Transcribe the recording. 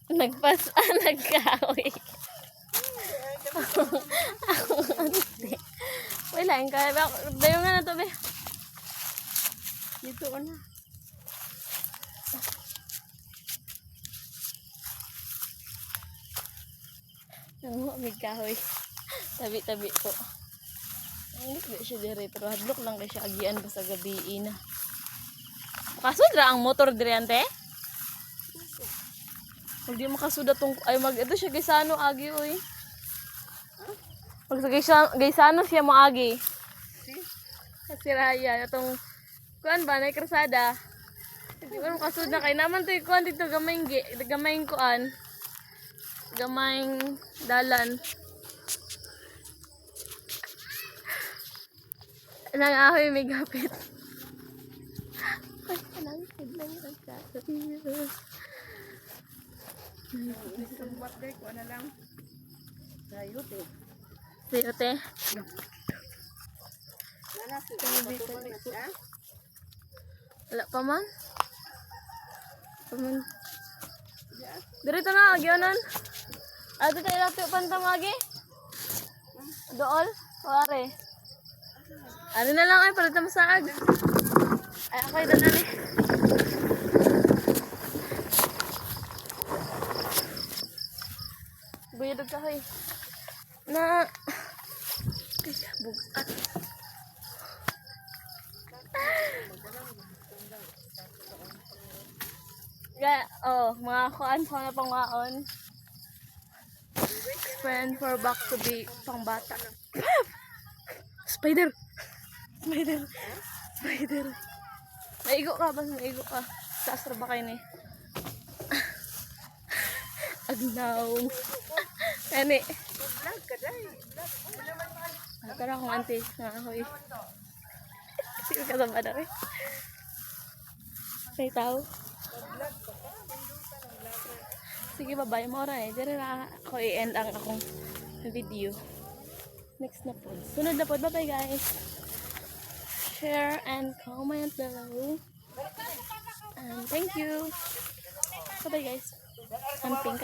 Nagkahoy. Ako ante. Wala, yung kaya. Dayo nga na to, be. Dito na. Nanguha, may kahoy. Tabi-tabi ko. Hindi ba siya dire, pero hadlok lang kayo siya agian ba sa gabi na. Makasudra ang motor dire, ante? Hindi makasuda tong ay ito siya gaysano agi oy. Pag sa gaysano siya mo agi. Si Raya itong kuan ba nay krusada. Hindi mo makasuda kay naman to kuan dito gamayng kuan. Gamayng dalan. Nang ahoy may gapit. Ay, lang ka. Sumbat day ko na lang. Sayote. Sayote. Wala pa man. Dito na, agyonon. Ato tayo lapit pantang agi. Dool. Wari. Ano na lang ay, palita masaag. Ay, ako yung danali. Buyadog ka hoy. Na bugat. Mga kuan pa na pangwaon. Friend for back to be pang bata. Spider. Maigo ka ba? Maigo ka. Taas ba kayo ni? Agnaw. Kani. Tara akong auntie nga ako eh. Sige ka sa bada eh. May tao. Sige babay mo rin eh. Diyan na ako i-end ang akong video. Next na po. Sunod na po. Bye bye guys. Share and comment below. And thank you. Bye bye guys. Amping ka